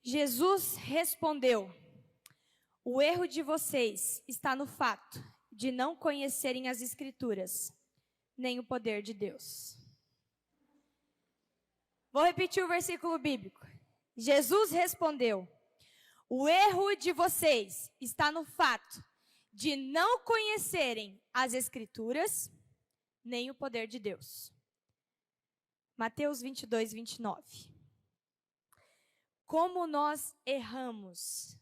Jesus respondeu: o erro de vocês está no fato de não conhecerem as Escrituras, nem o poder de Deus. Vou repetir o versículo bíblico. Jesus respondeu: o erro de vocês está no fato de não conhecerem as Escrituras, nem o poder de Deus. Mateus 22, 29. Como nós erramos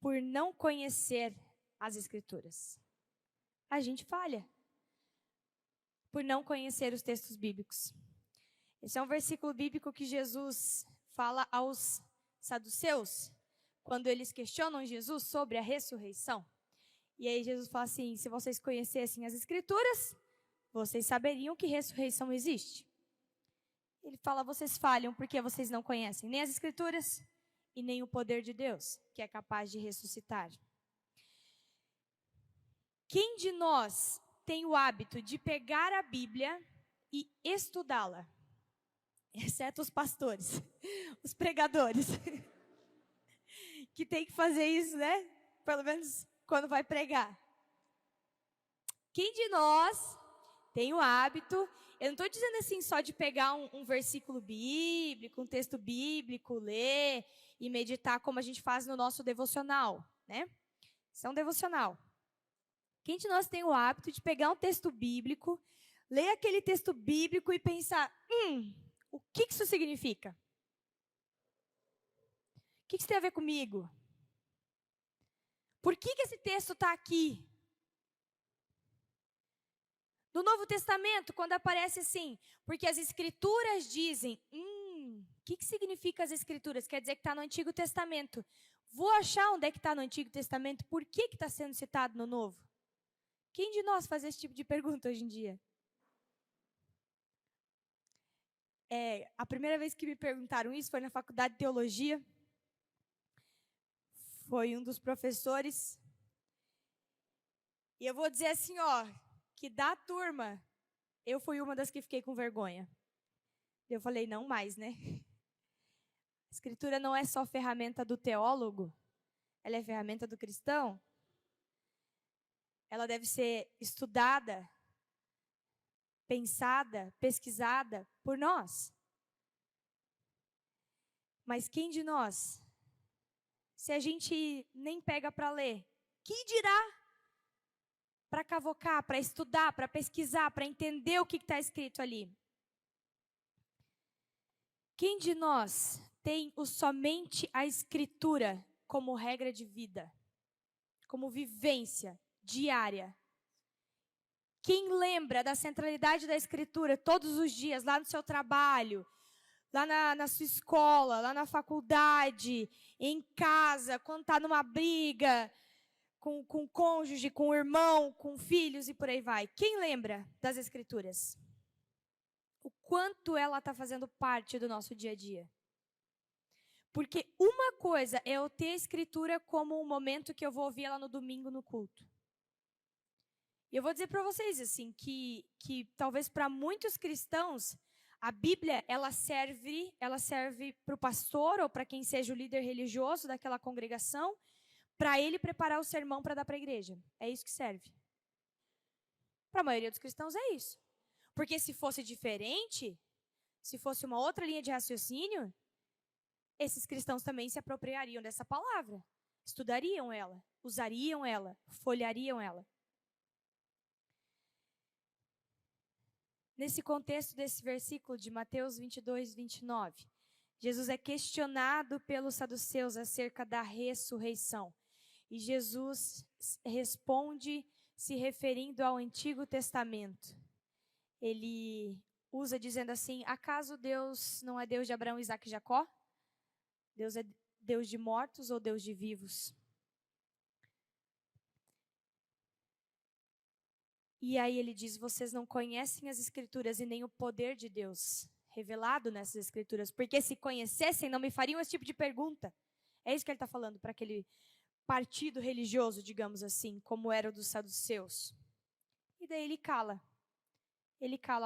por não conhecer as Escrituras? A gente falha por não conhecer os textos bíblicos. Esse é um versículo bíblico que Jesus fala aos saduceus, quando eles questionam Jesus sobre a ressurreição. E aí Jesus fala assim: se vocês conhecessem as Escrituras, vocês saberiam que ressurreição existe. Ele fala: vocês falham porque vocês não conhecem nem as Escrituras e nem o poder de Deus, que é capaz de ressuscitar. Quem de nós tem o hábito de pegar a Bíblia e estudá-la? Exceto os pastores, os pregadores, que tem que fazer isso, né? Pelo menos quando vai pregar. Quem de nós tem o hábito, eu não estou dizendo assim só de pegar um versículo bíblico, um texto bíblico, ler e meditar como a gente faz no nosso devocional, né? Isso é um devocional. Quem de nós tem o hábito de pegar um texto bíblico, ler aquele texto bíblico e pensar: o que isso significa? O que isso tem a ver comigo? Por que esse texto está aqui? No Novo Testamento, quando aparece assim, porque as Escrituras dizem, o que significa as Escrituras? Quer dizer que está no Antigo Testamento. Vou achar onde é que está no Antigo Testamento, por que está sendo citado no Novo? Quem de nós faz esse tipo de pergunta hoje em dia? A primeira vez que me perguntaram isso foi na faculdade de teologia. Foi um dos professores. E eu vou dizer assim, que da turma, eu fui uma das que fiquei com vergonha. Eu falei: não mais, né? A Escritura não é só ferramenta do teólogo, ela é ferramenta do cristão. Ela deve ser estudada, pensada, pesquisada por nós. Mas quem de nós, se a gente nem pega para ler, quem dirá para cavocar, para estudar, para pesquisar, para entender o que está escrito ali? Quem de nós tem somente a Escritura como regra de vida, como vivência diária? Quem lembra da centralidade da Escritura todos os dias, lá no seu trabalho, lá na sua escola, lá na faculdade, em casa, quando está numa briga com o cônjuge, com o irmão, com filhos e por aí vai? Quem lembra das Escrituras? O quanto ela está fazendo parte do nosso dia a dia? Porque uma coisa é eu ter a Escritura como um momento que eu vou ouvir ela no domingo no culto. E eu vou dizer para vocês assim que talvez para muitos cristãos a Bíblia ela serve para o pastor ou para quem seja o líder religioso daquela congregação, para ele preparar o sermão para dar para a igreja. É isso que serve. Para a maioria dos cristãos é isso. Porque se fosse diferente, se fosse uma outra linha de raciocínio, esses cristãos também se apropriariam dessa palavra, estudariam ela, usariam ela, folheariam ela. Nesse contexto desse versículo de Mateus 22, 29, Jesus é questionado pelos saduceus acerca da ressurreição. E Jesus responde se referindo ao Antigo Testamento. Ele usa dizendo assim: acaso Deus não é Deus de Abraão, Isaque e Jacó? Deus é Deus de mortos ou Deus de vivos? E aí ele diz: vocês não conhecem as Escrituras e nem o poder de Deus revelado nessas Escrituras, porque se conhecessem não me fariam esse tipo de pergunta. É isso que ele está falando para aquele partido religioso, digamos assim, como era o dos saduceus. E daí ele cala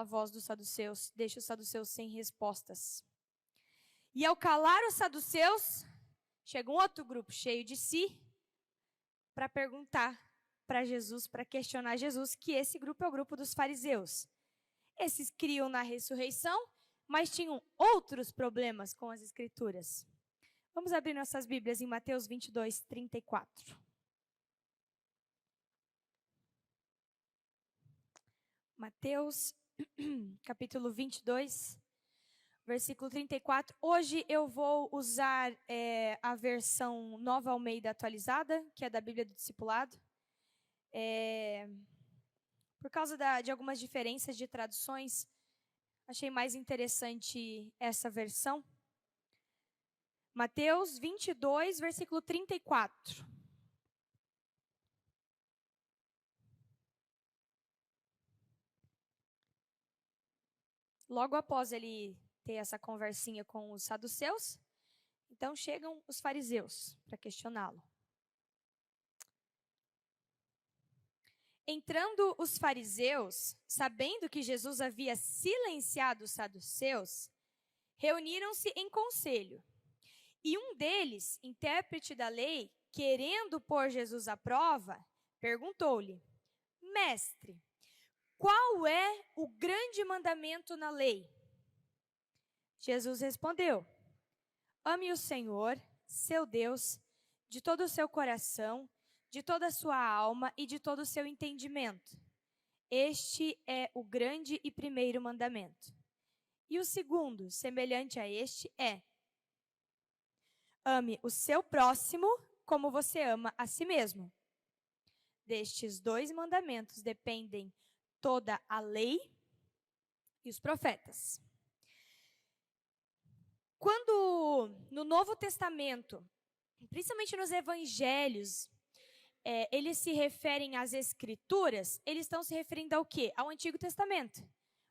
a voz dos saduceus, deixa os saduceus sem respostas. E ao calar os saduceus, chega um outro grupo cheio de si para perguntar para Jesus, para questionar Jesus, que esse grupo é o grupo dos fariseus. Esses criam na ressurreição, mas tinham outros problemas com as escrituras. Vamos abrir nossas Bíblias em Mateus 22, 34. Mateus, capítulo 22, versículo 34. Hoje eu vou usar a versão Nova Almeida atualizada, que é da Bíblia do Discipulado. Por causa de algumas diferenças de traduções, achei mais interessante essa versão. Mateus 22, versículo 34. Logo após ele ter essa conversinha com os saduceus, então chegam os fariseus para questioná-lo. Entrando os fariseus, sabendo que Jesus havia silenciado os saduceus, reuniram-se em conselho. E um deles, intérprete da lei, querendo pôr Jesus à prova, perguntou-lhe: Mestre, qual é o grande mandamento na lei? Jesus respondeu: Ame o Senhor, seu Deus, de todo o seu coração, de toda a sua alma e de todo o seu entendimento. Este é o grande e primeiro mandamento. E o segundo, semelhante a este, é: ame o seu próximo como você ama a si mesmo. Destes dois mandamentos dependem toda a lei e os profetas. Quando no Novo Testamento, principalmente nos evangelhos, eles se referem às escrituras, eles estão se referindo ao quê? Ao Antigo Testamento.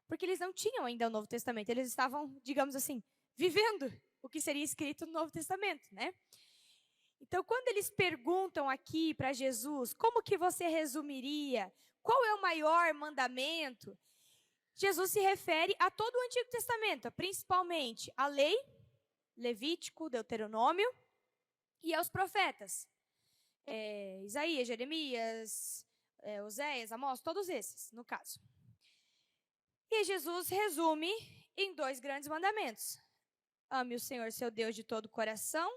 Porque eles não tinham ainda o Novo Testamento, eles estavam, digamos assim, vivendo o que seria escrito no Novo Testamento, né? Então, quando eles perguntam aqui para Jesus, como que você resumiria? Qual é o maior mandamento? Jesus se refere a todo o Antigo Testamento, principalmente a lei, Levítico, Deuteronômio, e aos profetas. Isaías, Jeremias, Oséias, Amós, todos esses, no caso. E Jesus resume em dois grandes mandamentos. Ame o Senhor, seu Deus, de todo o coração,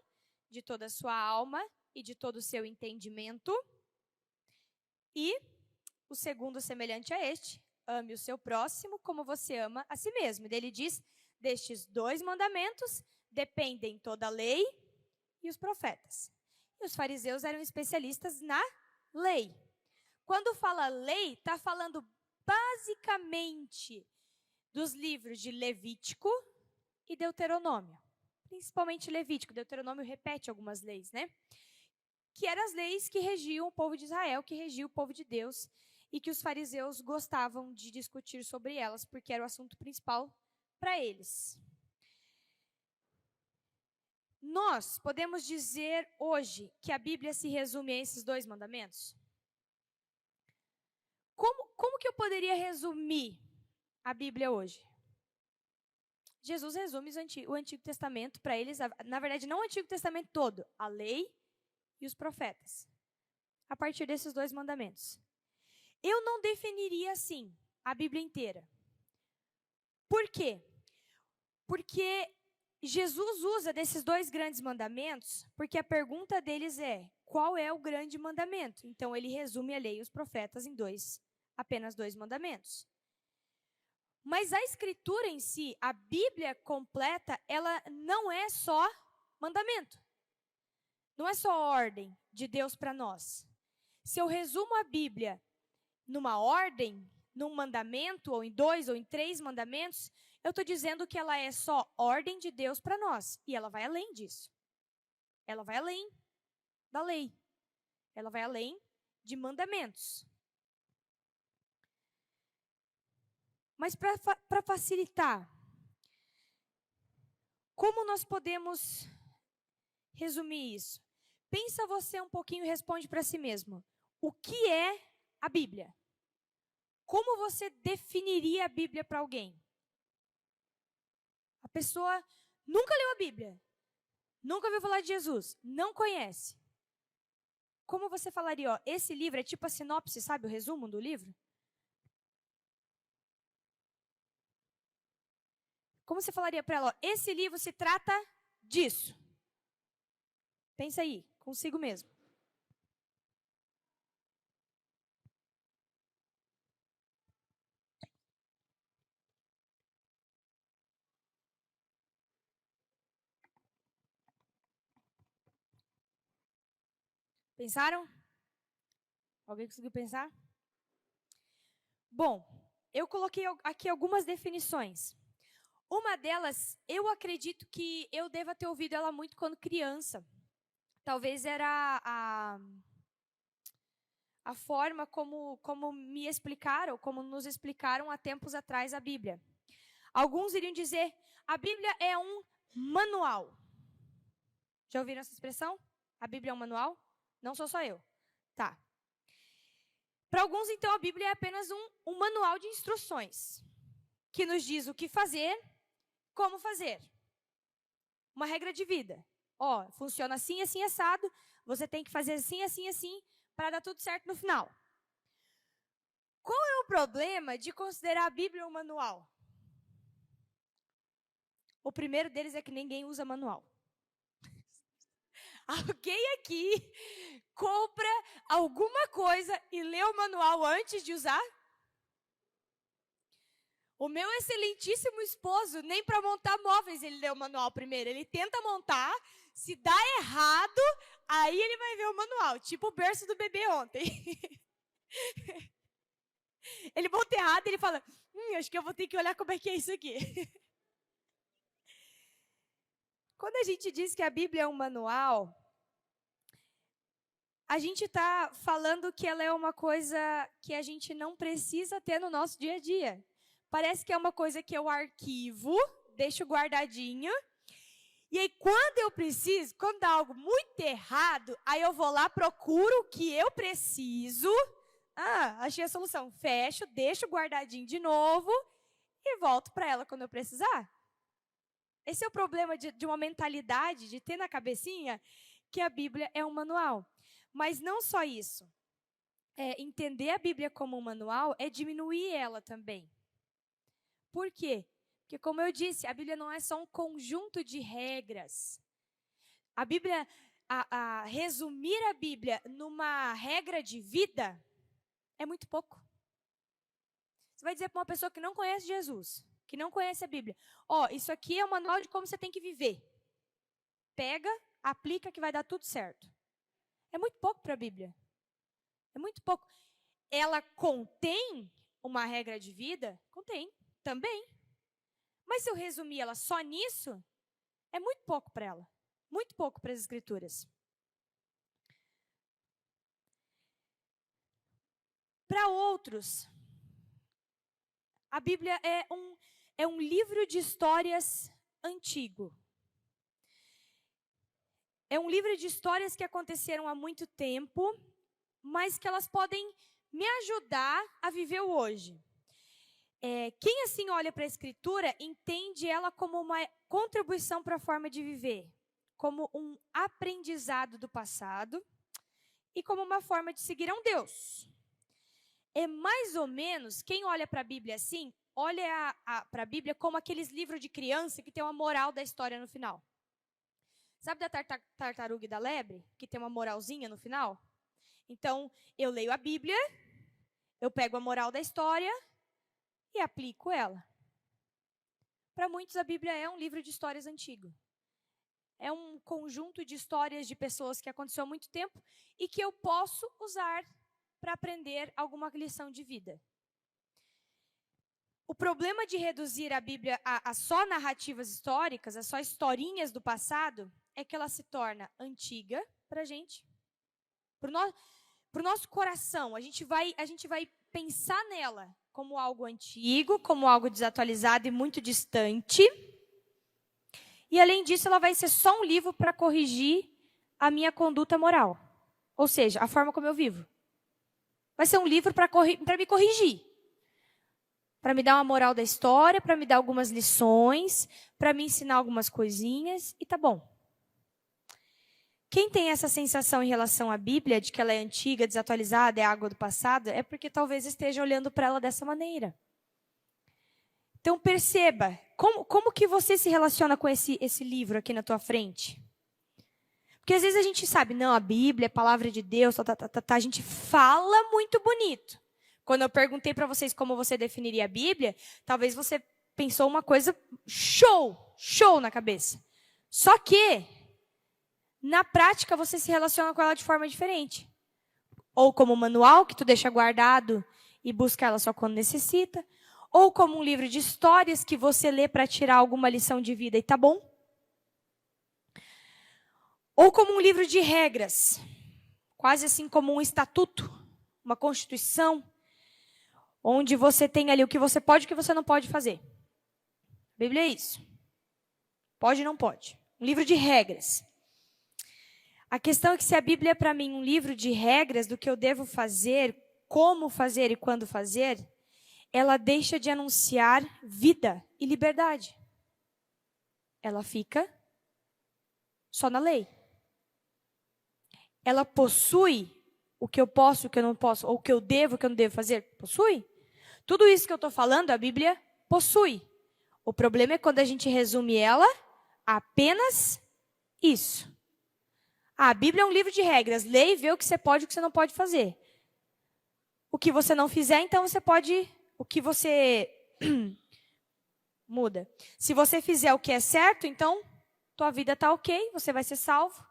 de toda a sua alma e de todo o seu entendimento. E o segundo, semelhante a este, ame o seu próximo como você ama a si mesmo. E ele diz, destes dois mandamentos dependem toda a lei e os profetas. E os fariseus eram especialistas na lei. Quando fala lei, está falando basicamente dos livros de Levítico e Deuteronômio. Principalmente Levítico. Deuteronômio repete algumas leis, né? Que eram as leis que regiam o povo de Israel, que regiam o povo de Deus, e que os fariseus gostavam de discutir sobre elas, porque era o assunto principal para eles. Nós podemos dizer hoje que a Bíblia se resume a esses dois mandamentos? Como que eu poderia resumir a Bíblia hoje? Jesus resume o Antigo Testamento para eles, na verdade não o Antigo Testamento todo, a lei e os profetas, a partir desses dois mandamentos. Eu não definiria assim a Bíblia inteira. Por quê? Porque Jesus usa desses dois grandes mandamentos, porque a pergunta deles é, qual é o grande mandamento? Então ele resume a lei e os profetas em apenas dois mandamentos. Mas a Escritura em si, a Bíblia completa, ela não é só mandamento. Não é só ordem de Deus para nós. Se eu resumo a Bíblia numa ordem, num mandamento, ou em dois, ou em três mandamentos, eu estou dizendo que ela é só ordem de Deus para nós. E ela vai além disso. Ela vai além da lei. Ela vai além de mandamentos. Mas para facilitar, como nós podemos resumir isso? Pensa você um pouquinho e responde para si mesmo. O que é a Bíblia? Como você definiria a Bíblia para alguém? A pessoa nunca leu a Bíblia, nunca ouviu falar de Jesus, não conhece. Como você falaria, ó, esse livro é tipo a sinopse, sabe, o resumo do livro? Como você falaria para ela, ó, esse livro se trata disso? Pensa aí, consigo mesmo. Pensaram? Alguém conseguiu pensar? Bom, eu coloquei aqui algumas definições. Uma delas, eu acredito que eu deva ter ouvido ela muito quando criança. Talvez era a forma como me explicaram, como nos explicaram há tempos atrás a Bíblia. Alguns iriam dizer, a Bíblia é um manual. Já ouviram essa expressão? A Bíblia é um manual? Não sou só eu. Tá. Para alguns, então, a Bíblia é apenas um manual de instruções, que nos diz o que fazer, como fazer. Uma regra de vida. Ó, funciona assim, assim, assado, você tem que fazer assim, assim, assim, para dar tudo certo no final. Qual é o problema de considerar a Bíblia um manual? O primeiro deles é que ninguém usa manual. Alguém aqui compra alguma coisa e lê o manual antes de usar? O meu excelentíssimo esposo, nem para montar móveis ele lê o manual primeiro. Ele tenta montar, se dá errado, aí ele vai ver o manual. Tipo o berço do bebê ontem. Ele monta errado e ele fala, acho que eu vou ter que olhar como é que é isso aqui. Quando a gente diz que a Bíblia é um manual, a gente está falando que ela é uma coisa que a gente não precisa ter no nosso dia a dia. Parece que é uma coisa que eu arquivo, deixo guardadinho, e aí quando eu preciso, quando dá algo muito errado, aí eu vou lá, procuro o que eu preciso, achei a solução, fecho, deixo guardadinho de novo e volto para ela quando eu precisar. Esse é o problema de uma mentalidade, de ter na cabecinha que a Bíblia é um manual. Mas não só isso. Entender a Bíblia como um manual é diminuir ela também. Por quê? Porque, como eu disse, a Bíblia não é só um conjunto de regras. A Bíblia, resumir a Bíblia numa regra de vida é muito pouco. Você vai dizer para uma pessoa que não conhece Jesus, que não conhece a Bíblia, isso aqui é um manual de como você tem que viver. Pega, aplica que vai dar tudo certo. É muito pouco para a Bíblia. É muito pouco. Ela contém uma regra de vida? Contém, também. Mas se eu resumir ela só nisso, é muito pouco para ela. Muito pouco para as Escrituras. Para outros, a Bíblia é um livro de histórias antigo. É um livro de histórias que aconteceram há muito tempo, mas que elas podem me ajudar a viver o hoje. Quem assim olha para a Escritura, entende ela como uma contribuição para a forma de viver, como um aprendizado do passado e como uma forma de seguir a um Deus. É mais ou menos, quem olha para a Bíblia assim, olha para a Bíblia como aqueles livros de criança que tem uma moral da história no final. Sabe da tartaruga e da lebre, que tem uma moralzinha no final? Então, eu leio a Bíblia, eu pego a moral da história e aplico ela. Para muitos, a Bíblia é um livro de histórias antigo. É um conjunto de histórias de pessoas que aconteceu há muito tempo e que eu posso usar para aprender alguma lição de vida. O problema de reduzir a Bíblia a só narrativas históricas, a só historinhas do passado, é que ela se torna antiga para a gente. Para o nosso coração, a gente vai pensar nela como algo antigo, como algo desatualizado e muito distante. E, além disso, ela vai ser só um livro para corrigir a minha conduta moral. Ou seja, a forma como eu vivo. Vai ser um livro para me corrigir. para me dar uma moral da história, para me dar algumas lições, para me ensinar algumas coisinhas, e tá bom. Quem tem essa sensação em relação à Bíblia, de que ela é antiga, desatualizada, é água do passado, é porque talvez esteja olhando para ela dessa maneira. Então perceba, como que você se relaciona com esse livro aqui na tua frente? Porque às vezes a gente sabe, não, a Bíblia é palavra de Deus, a gente fala muito bonito. Quando eu perguntei para vocês como você definiria a Bíblia, talvez você pensou uma coisa show na cabeça. Só que, na prática, você se relaciona com ela de forma diferente. Ou como um manual, que tu deixa guardado e busca ela só quando necessita. Ou como um livro de histórias que você lê para tirar alguma lição de vida e tá bom. Ou como um livro de regras, quase assim como um estatuto, uma constituição, onde você tem ali o que você pode e o que você não pode fazer. A Bíblia é isso. Pode e não pode. Um livro de regras. A questão é que se a Bíblia é para mim um livro de regras do que eu devo fazer, como fazer e quando fazer, ela deixa de anunciar vida e liberdade. Ela fica só na lei. Ela possui o que eu posso, o que eu não posso, ou o que eu devo, o que eu não devo fazer? Possui. Tudo isso que eu estou falando, a Bíblia possui. O problema é quando a gente resume ela a apenas isso. A Bíblia é um livro de regras. Lê e vê o que você pode e o que você não pode fazer. O que você não fizer, então você pode... O que você... muda. Se você fizer o que é certo, então tua vida está ok, você vai ser salvo.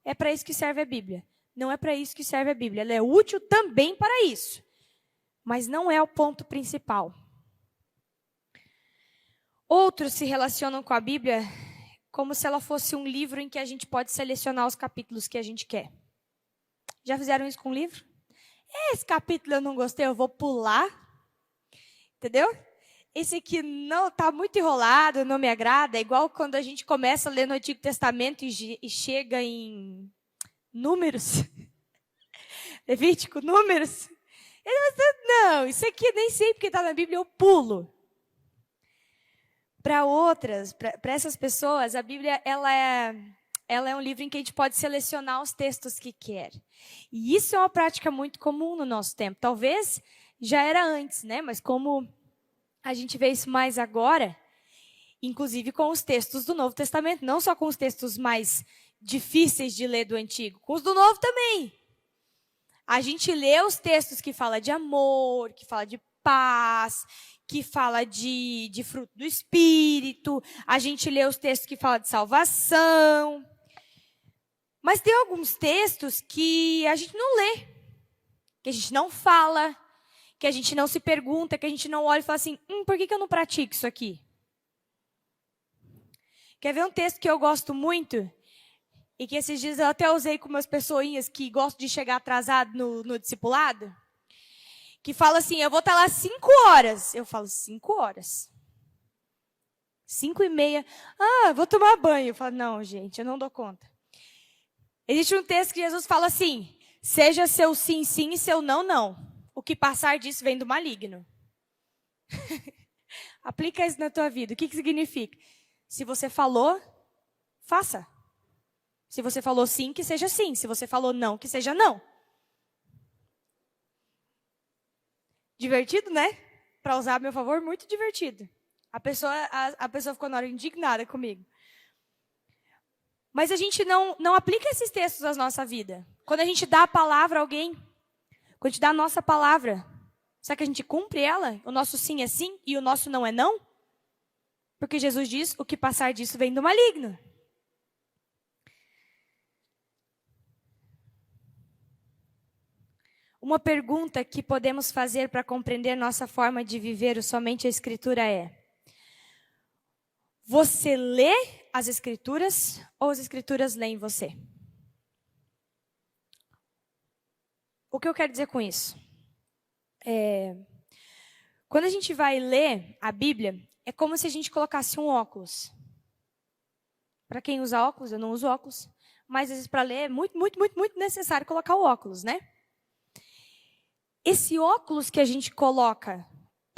É para isso que serve a Bíblia. Não é para isso que serve a Bíblia. Ela é útil também para isso. Mas não é o ponto principal. Outros se relacionam com a Bíblia como se ela fosse um livro em que a gente pode selecionar os capítulos que a gente quer. Já fizeram isso com um livro? Esse capítulo eu não gostei, eu vou pular. Entendeu? Esse aqui não está muito enrolado, não me agrada. É igual quando a gente começa a ler no Antigo Testamento e chega em Números. Levítico, Números. Não, isso aqui nem sei porque está na Bíblia, eu pulo. Para outras, para essas pessoas, a Bíblia ela é um livro em que a gente pode selecionar os textos que quer. E isso é uma prática muito comum no nosso tempo. Talvez já era antes, né? Mas como a gente vê isso mais agora, inclusive com os textos do Novo Testamento, não só com os textos mais difíceis de ler do Antigo, com os do Novo também. A gente lê os textos que falam de amor, que falam de paz, que fala de fruto do Espírito. A gente lê os textos que falam de salvação. Mas tem alguns textos que a gente não lê, que a gente não fala, que a gente não se pergunta, que a gente não olha e fala assim, por que eu não pratico isso aqui? Quer ver um texto que eu gosto muito? E que esses dias eu até usei com umas pessoinhas que gostam de chegar atrasado no discipulado? Que fala assim, eu vou estar lá 5 horas. Eu falo, 5 horas? 5:30. Vou tomar banho. Eu falo, não, gente, eu não dou conta. Existe um texto que Jesus fala assim, seja seu sim, sim e seu não, não. O que passar disso vem do maligno. Aplica isso na tua vida. O que significa? Se você falou, faça. Se você falou sim, que seja sim. Se você falou não, que seja não. Divertido, né? Para usar a meu favor, muito divertido. A pessoa ficou na hora indignada comigo. Mas a gente não aplica esses textos à nossa vida. Quando a gente dá a palavra a alguém, quando a gente dá a nossa palavra, será que a gente cumpre ela? O nosso sim é sim e o nosso não é não? Porque Jesus diz, o que passar disso vem do maligno. Uma pergunta que podemos fazer para compreender nossa forma de viver o somente a Escritura é: você lê as Escrituras ou as Escrituras leem você? O que eu quero dizer com isso? Quando a gente vai ler a Bíblia, é como se a gente colocasse um óculos. Para quem usa óculos, eu não uso óculos, mas às vezes para ler é muito necessário colocar o óculos, né? Esse óculos que a gente coloca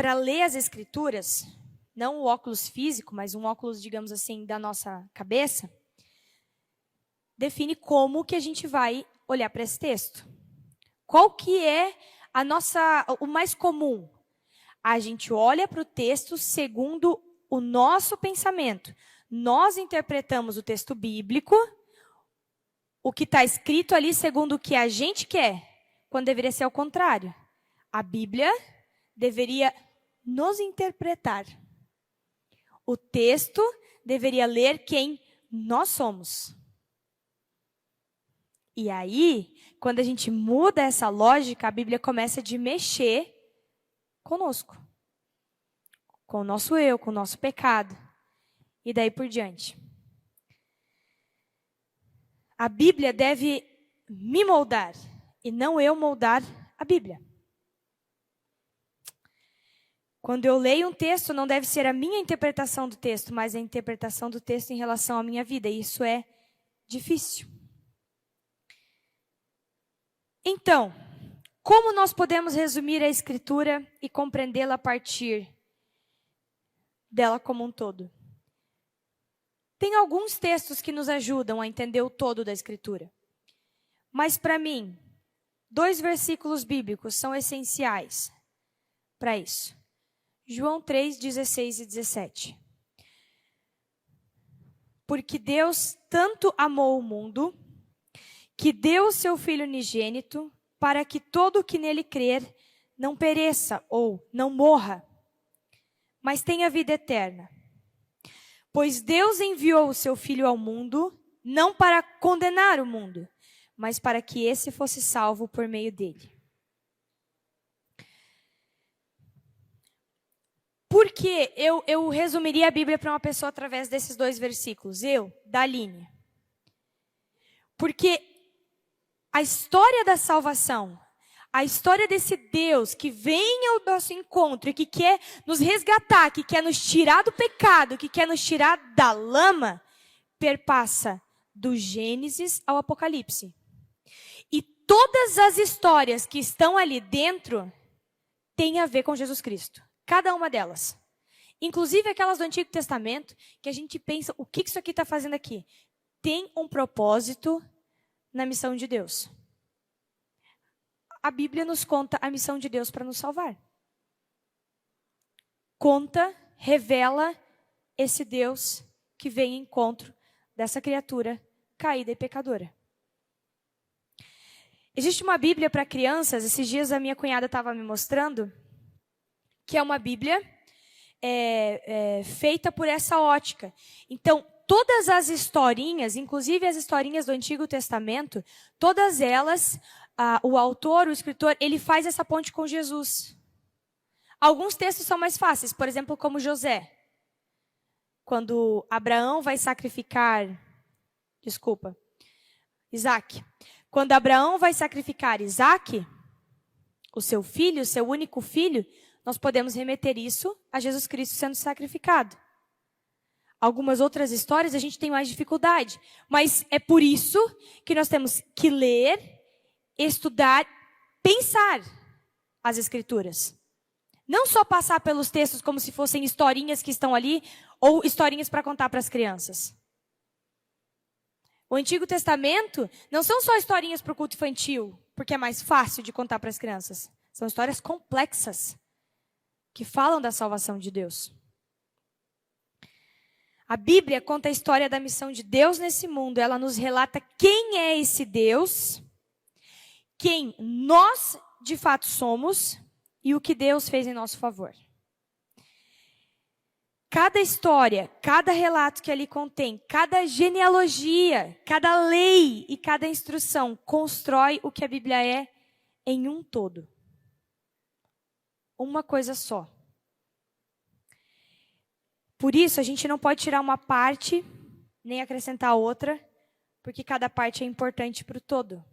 para ler as Escrituras, não o óculos físico, mas um óculos, digamos assim, da nossa cabeça, define como que a gente vai olhar para esse texto. Qual que é o mais comum? A gente olha para o texto segundo o nosso pensamento. Nós interpretamos o texto bíblico, o que está escrito ali segundo o que a gente quer, quando deveria ser ao contrário. A Bíblia deveria nos interpretar. O texto deveria ler quem nós somos. E aí, quando a gente muda essa lógica, a Bíblia começa a mexer conosco. Com o nosso eu, com o nosso pecado. E daí por diante. A Bíblia deve me moldar e não eu moldar a Bíblia. Quando eu leio um texto, não deve ser a minha interpretação do texto, mas a interpretação do texto em relação à minha vida. E isso é difícil. Então, como nós podemos resumir a Escritura e compreendê-la a partir dela como um todo? Tem alguns textos que nos ajudam a entender o todo da Escritura. Mas para mim, 2 versículos bíblicos são essenciais para isso. João 3, 16 e 17. Porque Deus tanto amou o mundo, que deu o seu Filho unigênito, para que todo o que nele crer não pereça ou não morra, mas tenha vida eterna. Pois Deus enviou o seu Filho ao mundo, não para condenar o mundo, mas para que esse fosse salvo por meio dele. Por que eu resumiria a Bíblia para uma pessoa através desses 2 versículos? Daline. Porque a história da salvação, a história desse Deus que vem ao nosso encontro e que quer nos resgatar, que quer nos tirar do pecado, que quer nos tirar da lama, perpassa do Gênesis ao Apocalipse. E todas as histórias que estão ali dentro têm a ver com Jesus Cristo. Cada uma delas. Inclusive aquelas do Antigo Testamento, que a gente pensa, o que isso aqui está fazendo aqui? Tem um propósito na missão de Deus. A Bíblia nos conta a missão de Deus para nos salvar. Conta, revela esse Deus que vem em encontro dessa criatura caída e pecadora. Existe uma Bíblia para crianças, esses dias a minha cunhada estava me mostrando, que é uma Bíblia feita por essa ótica. Então, todas as historinhas, inclusive as historinhas do Antigo Testamento, todas elas, o autor, o escritor, ele faz essa ponte com Jesus. Alguns textos são mais fáceis, por exemplo, como José. Quando Abraão vai sacrificar, Isaac. Quando Abraão vai sacrificar Isaac, o seu filho, o seu único filho, nós podemos remeter isso a Jesus Cristo sendo sacrificado. Algumas outras histórias a gente tem mais dificuldade. Mas é por isso que nós temos que ler, estudar, pensar as Escrituras. Não só passar pelos textos como se fossem historinhas que estão ali, ou historinhas para contar para as crianças. O Antigo Testamento não são só historinhas para o culto infantil, porque é mais fácil de contar para as crianças. São histórias complexas, que falam da salvação de Deus. A Bíblia conta a história da missão de Deus nesse mundo. Ela nos relata quem é esse Deus, quem nós de fato somos e o que Deus fez em nosso favor. Cada história, cada relato que ali contém, cada genealogia, cada lei e cada instrução constrói o que a Bíblia é em um todo. Uma coisa só. Por isso, a gente não pode tirar uma parte, nem acrescentar outra, porque cada parte é importante para o todo.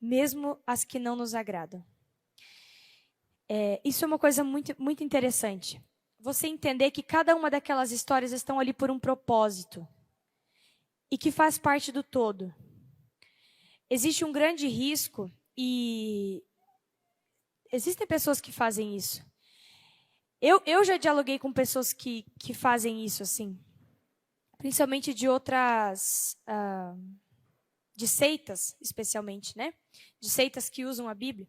Mesmo as que não nos agradam. Isso é uma coisa muito, muito interessante. Você entender que cada uma daquelas histórias estão ali por um propósito. E que faz parte do todo. Existe um grande risco e existem pessoas que fazem isso. Eu já dialoguei com pessoas que fazem isso, assim. Principalmente de outras... de seitas, especialmente, né? De seitas que usam a Bíblia.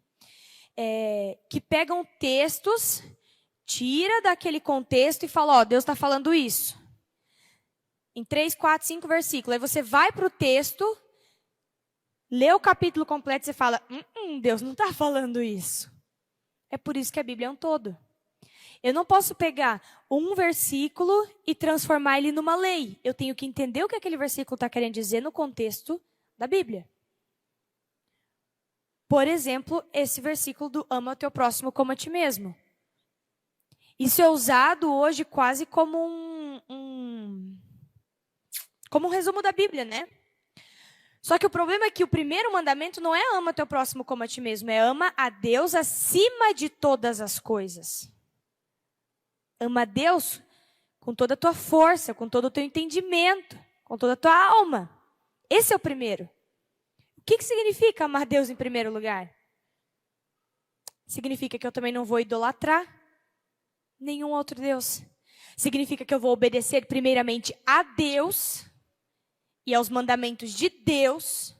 Que pegam textos, tira daquele contexto e fala, Deus está falando isso. Em 3, 4, 5 versículos. Aí você vai para o texto, lê o capítulo completo e você fala, Deus não está falando isso. É por isso que a Bíblia é um todo. Eu não posso pegar um versículo e transformar ele numa lei. Eu tenho que entender o que aquele versículo está querendo dizer no contexto da Bíblia. Por exemplo, esse versículo do ama o teu próximo como a ti mesmo. Isso é usado hoje quase como como um resumo da Bíblia, né? Só que o problema é que o primeiro mandamento não é ama o teu próximo como a ti mesmo, é ama a Deus acima de todas as coisas. Ama a Deus com toda a tua força, com todo o teu entendimento, com toda a tua alma. Esse é o primeiro. O que significa amar Deus em primeiro lugar? Significa que eu também não vou idolatrar nenhum outro Deus. Significa que eu vou obedecer primeiramente a Deus e aos mandamentos de Deus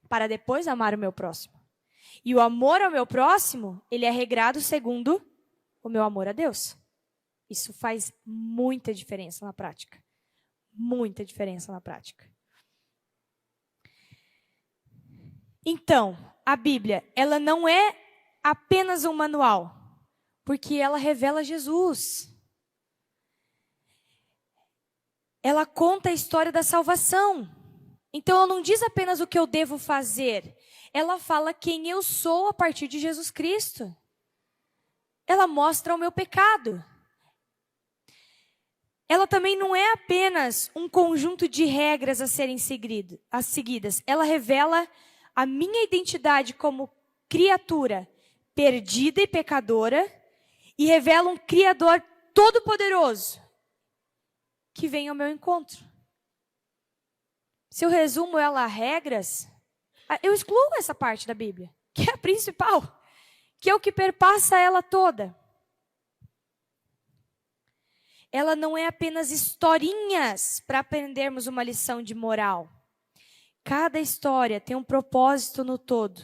para depois amar o meu próximo. E o amor ao meu próximo, ele é regrado segundo o meu amor a Deus. Isso faz muita diferença na prática. Muita diferença na prática. Então, a Bíblia, ela não é apenas um manual, porque ela revela Jesus. Ela conta a história da salvação. Então, ela não diz apenas o que eu devo fazer. Ela fala quem eu sou a partir de Jesus Cristo. Ela mostra o meu pecado. Ela também não é apenas um conjunto de regras a serem seguidas. Ela revela a minha identidade como criatura perdida e pecadora e revela um Criador todo-poderoso que vem ao meu encontro. Se eu resumo ela a regras, eu excluo essa parte da Bíblia, que é a principal, que é o que perpassa ela toda. Ela não é apenas historinhas para aprendermos uma lição de moral. Cada história tem um propósito no todo,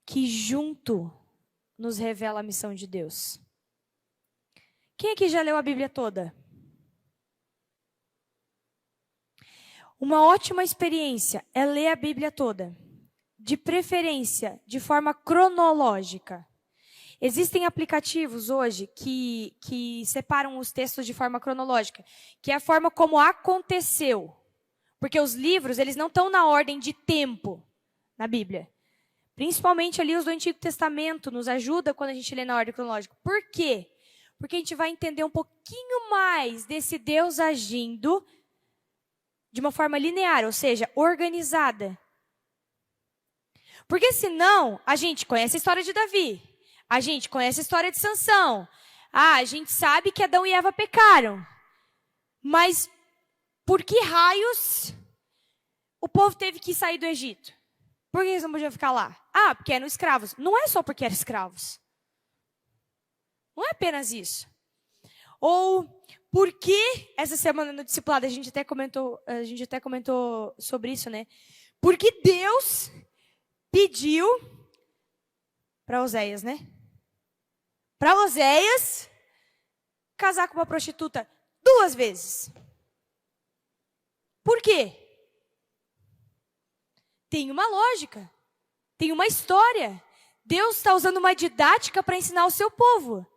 que junto nos revela a missão de Deus. Quem aqui já leu a Bíblia toda? Uma ótima experiência é ler a Bíblia toda, de preferência, de forma cronológica. Existem aplicativos hoje que separam os textos de forma cronológica, que é a forma como aconteceu. Porque os livros, eles não estão na ordem de tempo na Bíblia. Principalmente ali os do Antigo Testamento nos ajuda quando a gente lê na ordem cronológica. Por quê? Porque a gente vai entender um pouquinho mais desse Deus agindo de uma forma linear, ou seja, organizada. Porque senão, a gente conhece a história de Davi. A gente conhece a história de Sansão. A gente sabe que Adão e Eva pecaram. Mas por que raios o povo teve que sair do Egito? Por que eles não podiam ficar lá? Porque eram escravos. Não é só porque eram escravos. Não é apenas isso. Ou por que, essa semana no discipulado, a gente até comentou sobre isso, né? Porque Deus pediu para Oséias, né? Para Oséias casar com uma prostituta 2 vezes. Por quê? Tem uma lógica, tem uma história. Deus está usando uma didática para ensinar o seu povo.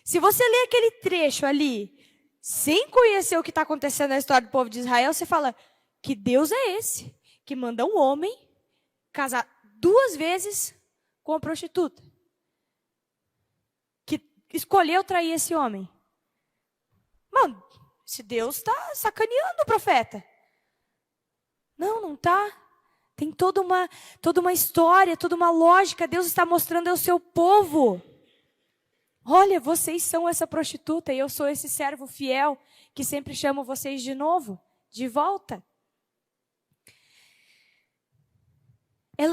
Se você ler aquele trecho ali, sem conhecer o que está acontecendo na história do povo de Israel, você fala, que Deus é esse? Que manda um homem casar 2 vezes com a prostituta. Que escolheu trair esse homem. Mano, esse Deus está sacaneando o profeta. Não está. Tem toda uma história, toda uma lógica. Deus está mostrando ao seu povo. Olha, vocês são essa prostituta e eu sou esse servo fiel que sempre chamo vocês de novo, de volta.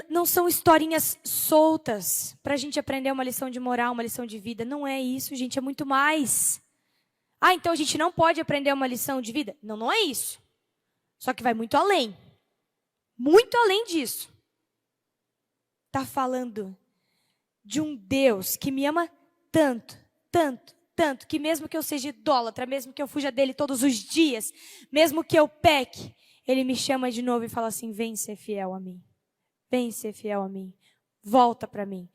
Não são historinhas soltas para a gente aprender uma lição de moral, uma lição de vida. Não é isso, gente, é muito mais. Ah, então a gente não pode aprender uma lição de vida? Não, não é isso. Só que vai muito além. Muito além disso. Está falando de um Deus que me ama tanto, tanto, tanto, que mesmo que eu seja idólatra, mesmo que eu fuja dele todos os dias, mesmo que eu peque, ele me chama de novo e fala assim: vem ser fiel a mim. Vem ser fiel a mim. Volta para mim.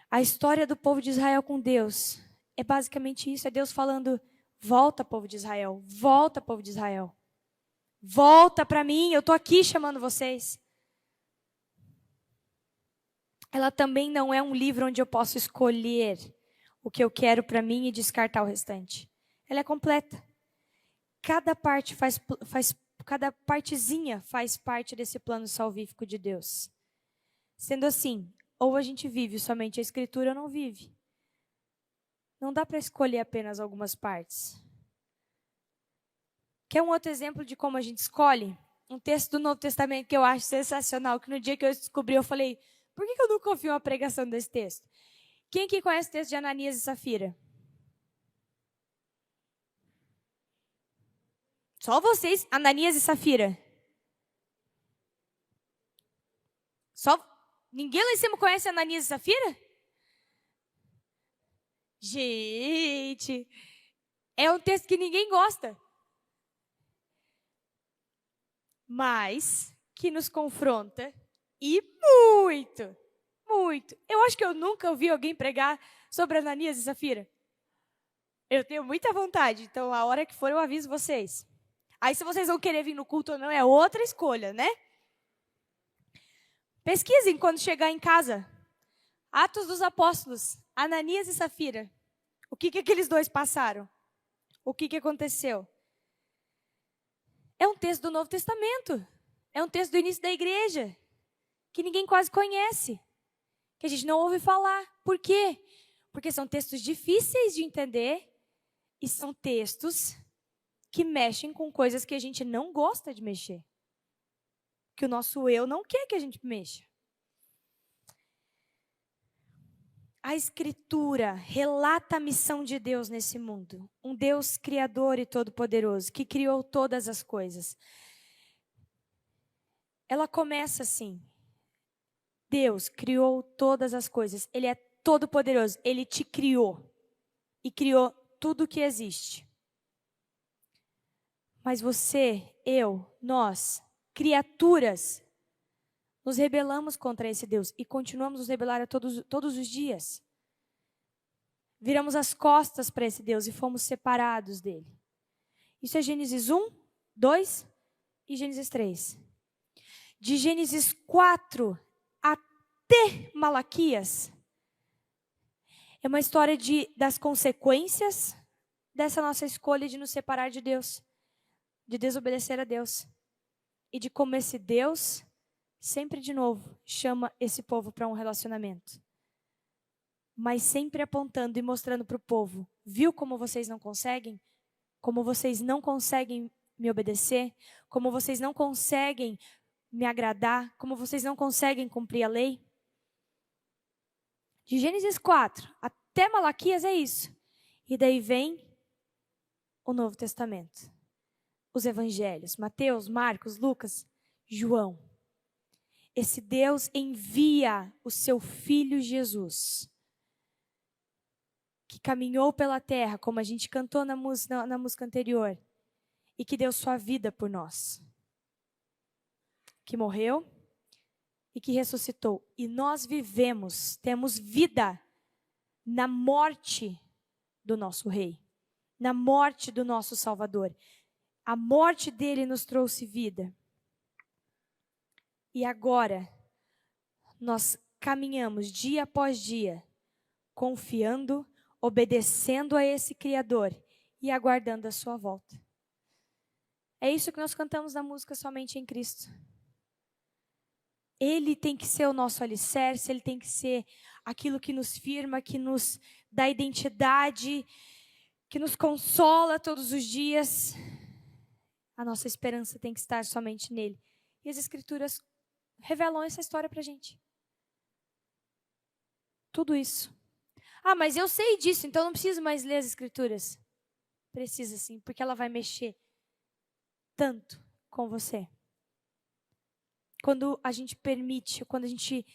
A história do povo de Israel com Deus é basicamente isso. É Deus falando: volta, povo de Israel. Volta, povo de Israel. Volta para mim. Eu estou aqui chamando vocês. Ela também não é um livro onde eu posso escolher o que eu quero para mim e descartar o restante. Ela é completa. Cada parte cada partezinha faz parte desse plano salvífico de Deus. Sendo assim, ou a gente vive somente a Escritura ou não vive. Não dá para escolher apenas algumas partes. Quer um outro exemplo de como a gente escolhe? Um texto do Novo Testamento que eu acho sensacional, que no dia que eu descobri, eu falei: por que eu nunca ouvi uma pregação desse texto? Quem aqui conhece o texto de Ananias e Safira? Só vocês, Ananias e Safira. Só ninguém lá em cima conhece Ananias e Safira? Gente, é um texto que ninguém gosta. Mas que nos confronta e muito, muito. Eu acho que eu nunca ouvi alguém pregar sobre Ananias e Safira. Eu tenho muita vontade, então a hora que for eu aviso vocês. Aí se vocês vão querer vir no culto ou não é outra escolha, né? Pesquisem quando chegar em casa. Atos dos Apóstolos, Ananias e Safira. O que aqueles dois passaram? O que aconteceu? É um texto do Novo Testamento. É um texto do início da igreja. Que ninguém quase conhece. Que a gente não ouve falar. Por quê? Porque são textos difíceis de entender. E são textos que mexem com coisas que a gente não gosta de mexer. Que o nosso eu não quer que a gente mexa. A Escritura relata a missão de Deus nesse mundo. Um Deus criador e todo-poderoso, que criou todas as coisas. Ela começa assim: Deus criou todas as coisas. Ele é todo-poderoso. Ele te criou. E criou tudo o que existe. Mas você, eu, nós, criaturas, nos rebelamos contra esse Deus e continuamos nos rebelar todos os dias. Viramos as costas para esse Deus e fomos separados dele. Isso é Gênesis 1, 2 e Gênesis 3. De Gênesis 4 até Malaquias, é uma história das consequências dessa nossa escolha de nos separar de Deus, de desobedecer a Deus. E de como esse Deus, sempre de novo, chama esse povo para um relacionamento. Mas sempre apontando e mostrando para o povo: viu como vocês não conseguem? Como vocês não conseguem me obedecer? Como vocês não conseguem me agradar? Como vocês não conseguem cumprir a lei? De Gênesis 4 até Malaquias é isso. E daí vem o Novo Testamento. Os evangelhos, Mateus, Marcos, Lucas, João. Esse Deus envia o seu Filho Jesus, que caminhou pela terra, como a gente cantou na música anterior, e que deu sua vida por nós. Que morreu e que ressuscitou. E nós vivemos, temos vida na morte do nosso Rei, na morte do nosso Salvador. A morte dele nos trouxe vida. E agora, nós caminhamos dia após dia, confiando, obedecendo a esse Criador e aguardando a sua volta. É isso que nós cantamos na música Somente em Cristo. Ele tem que ser o nosso alicerce, ele tem que ser aquilo que nos firma, que nos dá identidade, que nos consola todos os dias. A nossa esperança tem que estar somente nele. E as Escrituras revelam essa história pra gente. Tudo isso. Ah, mas eu sei disso, então não preciso mais ler as Escrituras. Precisa sim, porque ela vai mexer tanto com você. Quando a gente permite, quando a gente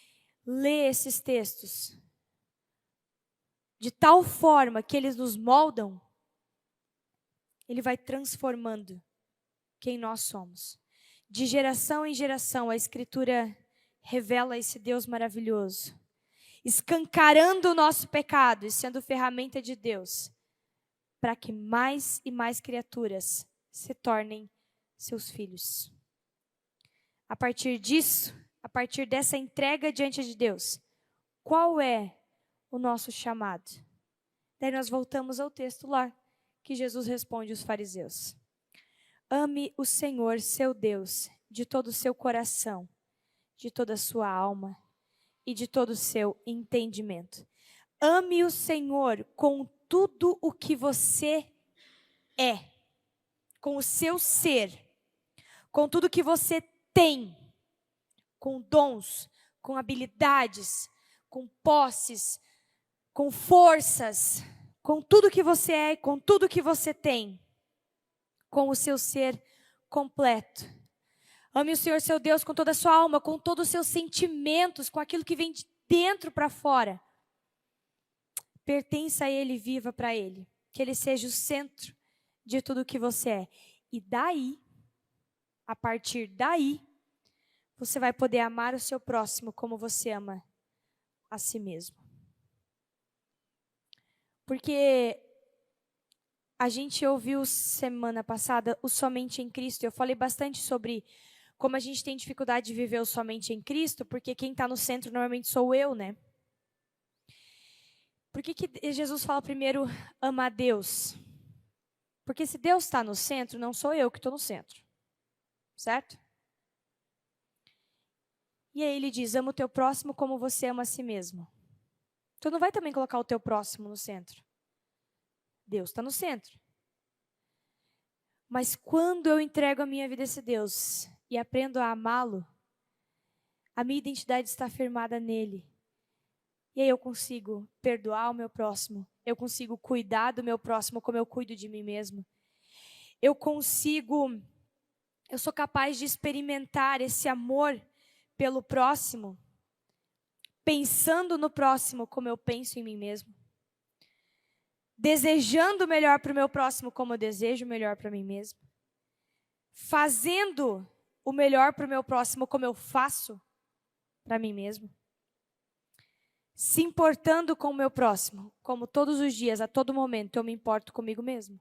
lê esses textos, de tal forma que eles nos moldam, ele vai transformando quem nós somos. De geração em geração, a Escritura revela esse Deus maravilhoso, escancarando o nosso pecado e sendo ferramenta de Deus, para que mais e mais criaturas se tornem seus filhos. A partir disso, a partir dessa entrega diante de Deus, qual é o nosso chamado? Daí nós voltamos ao texto lá, que Jesus responde aos fariseus. Ame o Senhor, seu Deus, de todo o seu coração, de toda a sua alma e de todo o seu entendimento. Ame o Senhor com tudo o que você é, com o seu ser, com tudo que você tem, com dons, com habilidades, com posses, com forças, com tudo que você é e com tudo que você tem, com o seu ser completo. Ame o Senhor seu Deus com toda a sua alma, com todos os seus sentimentos, com aquilo que vem de dentro para fora. Pertença a Ele, viva para Ele. Que Ele seja o centro de tudo que você é. E daí, a partir daí, você vai poder amar o seu próximo como você ama a si mesmo. Porque a gente ouviu semana passada o somente em Cristo. Eu falei bastante sobre como a gente tem dificuldade de viver o somente em Cristo, porque quem está no centro normalmente sou eu, né? Por que Jesus fala primeiro, ama a Deus? Porque se Deus está no centro, não sou eu que estou no centro. Certo? E aí ele diz, ama o teu próximo como você ama a si mesmo. Tu não vai também colocar o teu próximo no centro. Deus está no centro. Mas quando eu entrego a minha vida a esse Deus e aprendo a amá-lo, a minha identidade está firmada nele. E aí eu consigo perdoar o meu próximo. Eu consigo cuidar do meu próximo como eu cuido de mim mesmo. Eu sou capaz de experimentar esse amor pelo próximo, pensando no próximo como eu penso em mim mesmo. Desejando o melhor para o meu próximo como eu desejo o melhor para mim mesmo. Fazendo o melhor para o meu próximo como eu faço para mim mesmo. Se importando com o meu próximo, como todos os dias, a todo momento, eu me importo comigo mesmo.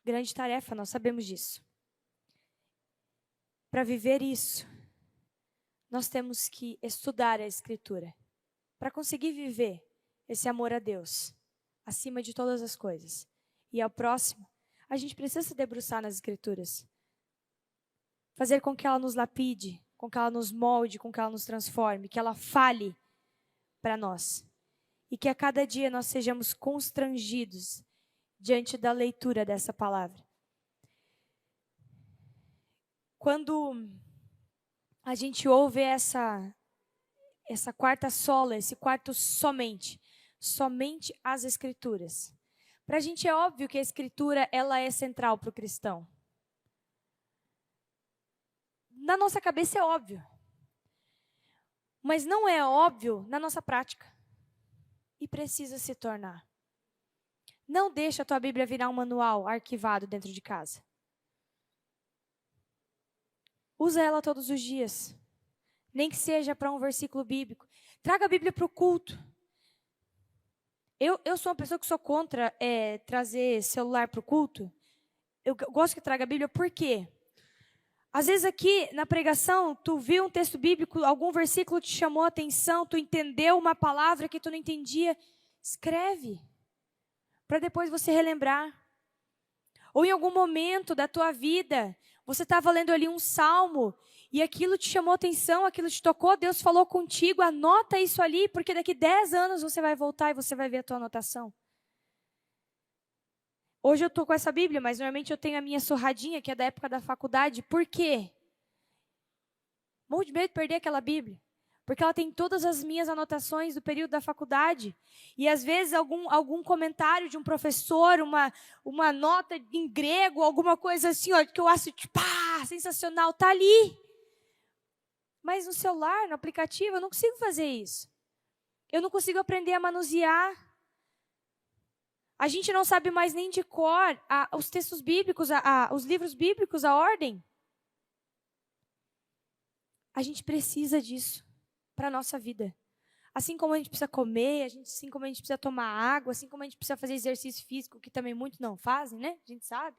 Grande tarefa, nós sabemos disso. Para viver isso, nós temos que estudar a Escritura. Para conseguir viver esse amor a Deus, acima de todas as coisas, e ao próximo, a gente precisa se debruçar nas Escrituras. Fazer com que ela nos lapide, com que ela nos molde, com que ela nos transforme, que ela fale para nós. E que a cada dia nós sejamos constrangidos diante da leitura dessa palavra. Quando a gente ouve essa quarta sola, esse quarto somente as Escrituras. Para a gente é óbvio que a Escritura ela é central para o cristão. Na nossa cabeça é óbvio. Mas não é óbvio na nossa prática. E precisa se tornar. Não deixa a tua Bíblia virar um manual arquivado dentro de casa. Usa ela todos os dias. Nem que seja para um versículo bíblico. Traga a Bíblia para o culto. Eu sou uma pessoa que sou contra trazer celular para o culto. Eu gosto que traga a Bíblia, por quê? Às vezes aqui na pregação, tu viu um texto bíblico, algum versículo te chamou a atenção, tu entendeu uma palavra que tu não entendia. Escreve, para depois você relembrar. Ou em algum momento da tua vida, você estava lendo ali um salmo, e aquilo te chamou a atenção, aquilo te tocou, Deus falou contigo, anota isso ali, porque daqui 10 anos você vai voltar e você vai ver a tua anotação. Hoje eu estou com essa Bíblia, mas normalmente eu tenho a minha surradinha, que é da época da faculdade. Por quê? Morro de medo de perder aquela Bíblia. Porque ela tem todas as minhas anotações do período da faculdade. E às vezes algum comentário de um professor, uma nota em grego, alguma coisa assim, ó, que eu acho, tipo, sensacional, tá ali. Mas no celular, no aplicativo, eu não consigo fazer isso. Eu não consigo aprender a manusear. A gente não sabe mais nem de cor os textos bíblicos, os livros bíblicos, a ordem. A gente precisa disso para a nossa vida. Assim como a gente precisa comer, assim como a gente precisa tomar água, assim como a gente precisa fazer exercício físico, que também muitos não fazem, né? A gente sabe.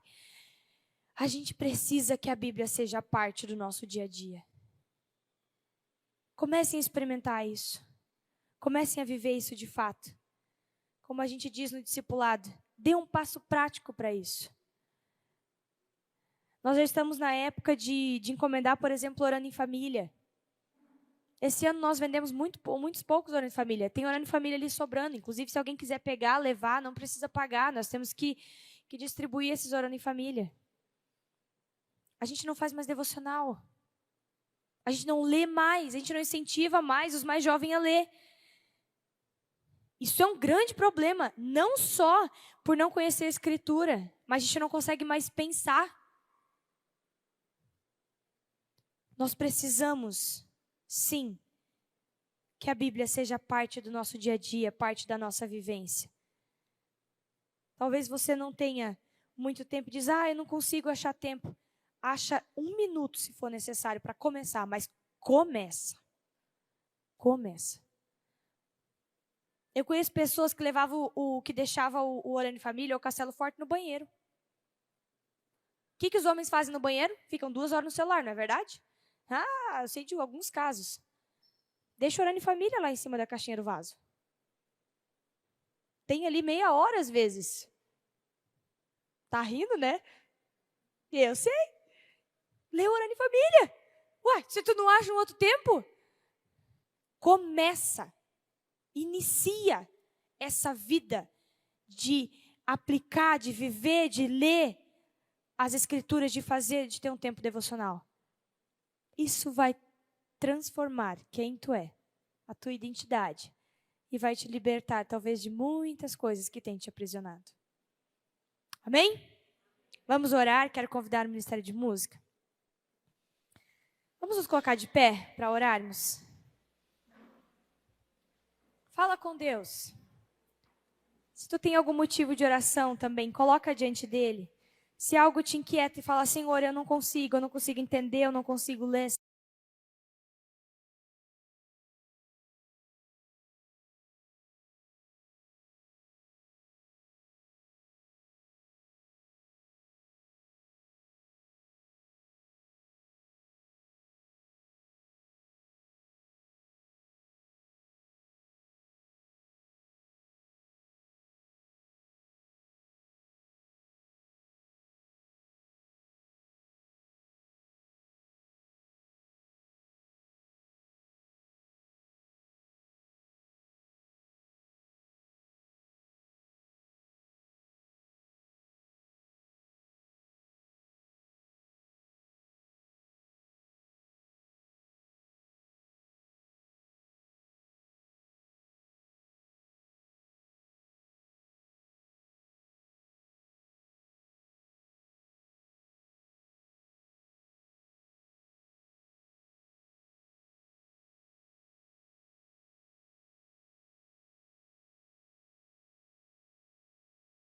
A gente precisa que a Bíblia seja parte do nosso dia a dia. Comecem a experimentar isso. Comecem a viver isso de fato. Como a gente diz no discipulado, dê um passo prático para isso. Nós já estamos na época de encomendar, por exemplo, orando em família. Esse ano nós vendemos muitos poucos orando em família. Tem orando em família ali sobrando. Inclusive, se alguém quiser pegar, levar, não precisa pagar. Nós temos que distribuir esses orando em família. A gente não faz mais devocional. A gente não lê mais. A gente não incentiva mais os mais jovens a ler. Isso é um grande problema. Não só por não conhecer a Escritura, mas a gente não consegue mais pensar. Nós precisamos, sim, que a Bíblia seja parte do nosso dia a dia, parte da nossa vivência. Talvez você não tenha muito tempo e diz, eu não consigo achar tempo. Acha 1 minuto se for necessário para começar, mas começa. Começa. Eu conheço pessoas que levavam que deixavam o Orando em Família ou o Castelo Forte no banheiro. O que os homens fazem no banheiro? Ficam 2 horas no celular, não é verdade? Eu sei de alguns casos. Deixa Orando em Família lá em cima da caixinha do vaso. Tem ali meia hora às vezes. Tá rindo, né? Eu sei. Lê Orando em Família. Ué, se tu não acha um outro tempo? Começa. Inicia essa vida de aplicar, de viver, de ler as Escrituras, de ter um tempo devocional. Isso vai transformar quem tu é, a tua identidade, e vai te libertar, talvez, de muitas coisas que têm te aprisionado. Amém? Vamos orar, quero convidar o Ministério de Música. Vamos nos colocar de pé para orarmos? Fala com Deus. Se tu tem algum motivo de oração também, coloca diante dele. Se algo te inquieta e fala, Senhor, eu não consigo entender, eu não consigo ler.